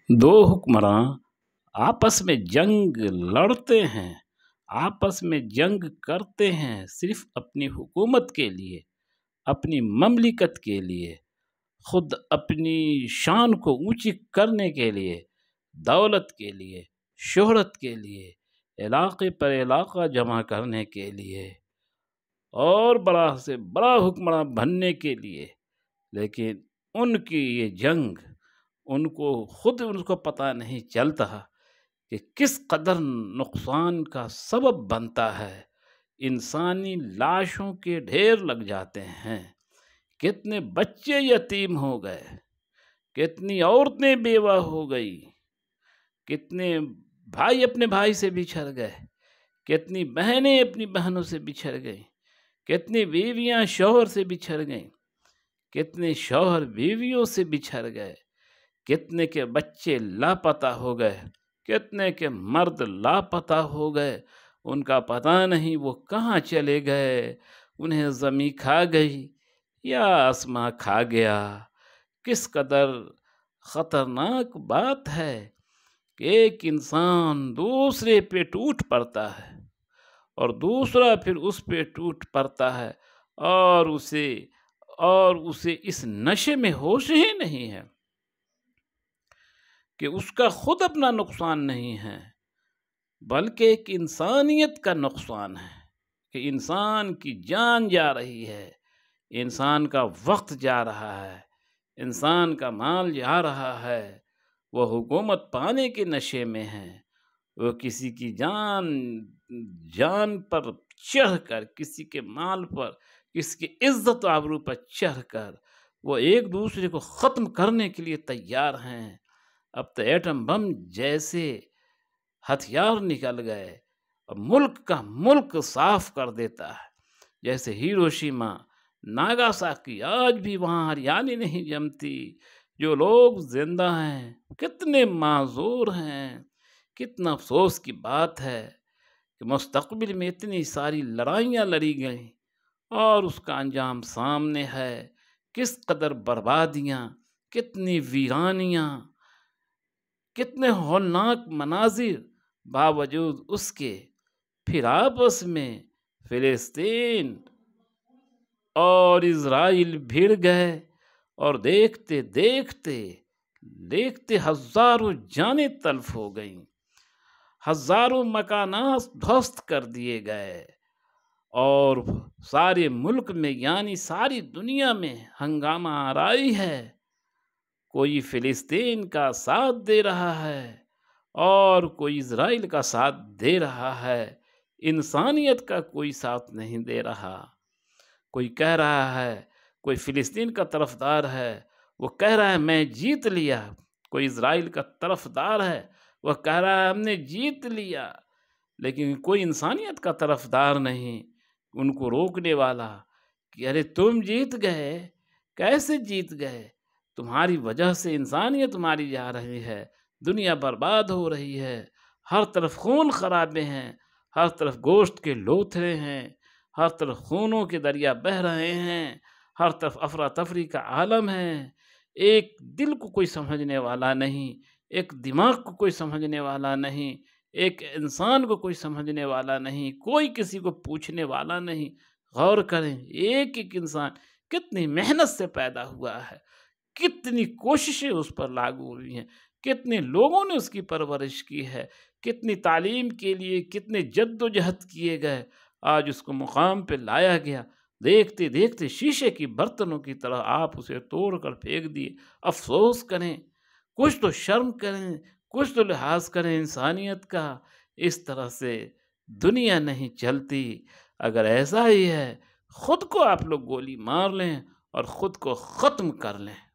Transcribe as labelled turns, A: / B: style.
A: دو حکمراں آپس میں جنگ لڑتے ہیں، آپس میں جنگ کرتے ہیں، صرف اپنی حکومت کے لیے، اپنی مملکت کے لیے، خود اپنی شان کو اونچی کرنے کے لیے، دولت کے لیے، شہرت کے لیے، علاقے پر علاقہ جمع کرنے کے لیے اور بڑا سے بڑا حکمراں بننے کے لیے۔ لیکن ان کی یہ جنگ ان کو پتہ نہیں چلتا کہ کس قدر نقصان کا سبب بنتا ہے۔ انسانی لاشوں کے ڈھیر لگ جاتے ہیں، کتنے بچے یتیم ہو گئے، کتنی عورتیں بیوہ ہو گئی، کتنے بھائی اپنے بھائی سے بچھڑ گئے، کتنی بہنیں اپنی بہنوں سے بچھڑ گئیں، کتنی بیویاں شوہر سے بچھڑ گئیں، کتنے شوہر بیویوں سے بچھڑ گئے، کتنے کے بچے لاپتہ ہو گئے، کتنے کے مرد لاپتہ ہو گئے، ان کا پتہ نہیں وہ کہاں چلے گئے، انہیں زمین کھا گئی یا آسماں کھا گیا۔ کس قدر خطرناک بات ہے کہ ایک انسان دوسرے پہ ٹوٹ پڑتا ہے اور دوسرا پھر اس پہ ٹوٹ پڑتا ہے اور اسے اس نشے میں ہوش ہی نہیں ہے کہ اس کا خود اپنا نقصان نہیں ہے، بلکہ ایک انسانیت کا نقصان ہے کہ انسان کی جان جا رہی ہے، انسان کا وقت جا رہا ہے، انسان کا مال جا رہا ہے، وہ حکومت پانے کے نشے میں ہے، وہ کسی کی جان پر چڑھ کر، کسی کے مال پر، کسی کی عزت و آبرو پر چڑھ کر وہ ایک دوسرے کو ختم کرنے کے لیے تیار ہیں۔ اب تو ایٹم بم جیسے ہتھیار نکل گئے اور ملک کا ملک صاف کر دیتا ہے، جیسے ہیروشیما ناگاساکی، آج بھی وہاں ہریالی نہیں جمتی، جو لوگ زندہ ہیں کتنے معذور ہیں۔ کتنا افسوس کی بات ہے کہ مستقبل میں اتنی ساری لڑائیاں لڑی گئیں اور اس کا انجام سامنے ہے۔ کس قدر بربادیاں، کتنی ویرانیاں، کتنے ہولناک مناظر، باوجود اس کے پھر آپس میں فلسطین اور اسرائیل بھیڑ گئے اور دیکھتے دیکھتے ہزاروں جانیں تلف ہو گئیں، ہزاروں مکانات دھوست کر دیے گئے اور سارے ملک میں یعنی ساری دنیا میں ہنگامہ آرائی ہے۔ کوئی فلسطین کا ساتھ دے رہا ہے اور کوئی اسرائیل کا ساتھ دے رہا ہے، انسانیت کا کوئی ساتھ نہیں دے رہا۔ کوئی کہہ رہا ہے، کوئی فلسطین کا طرفدار ہے، وہ کہہ رہا ہے میں جیت لیا، کوئی اسرائیل کا طرفدار ہے، وہ کہہ رہا ہے ہم نے جیت لیا، لیکن کوئی انسانیت کا طرفدار نہیں ان کو روکنے والا کہ ارے تم جیت گئے، کیسے جیت گئے؟ تمہاری وجہ سے انسانیت ماری جا رہی ہے، دنیا برباد ہو رہی ہے، ہر طرف خون خرابے ہیں، ہر طرف گوشت کے لوتھڑے ہیں، ہر طرف خونوں کے دریا بہہ رہے ہیں، ہر طرف افراتفری کا عالم ہے۔ ایک دل کو کوئی سمجھنے والا نہیں، ایک دماغ کو کوئی سمجھنے والا نہیں، ایک انسان کو کوئی سمجھنے والا نہیں، کوئی کسی کو پوچھنے والا نہیں۔ غور کریں، ایک ایک انسان کتنی محنت سے پیدا ہوا ہے، کتنی کوششیں اس پر لاگو ہوئی ہیں، کتنے لوگوں نے اس کی پرورش کی ہے، کتنی تعلیم کے لیے کتنے جد و جہد کیے گئے، آج اس کو مقام پہ لایا گیا۔ دیکھتے دیکھتے شیشے کی برتنوں کی طرح آپ اسے توڑ کر پھینک دیے۔ افسوس کریں، کچھ تو شرم کریں، کچھ تو لحاظ کریں انسانیت کا۔ اس طرح سے دنیا نہیں چلتی۔ اگر ایسا ہی ہے، خود کو آپ لوگ گولی مار لیں اور خود کو ختم کر لیں۔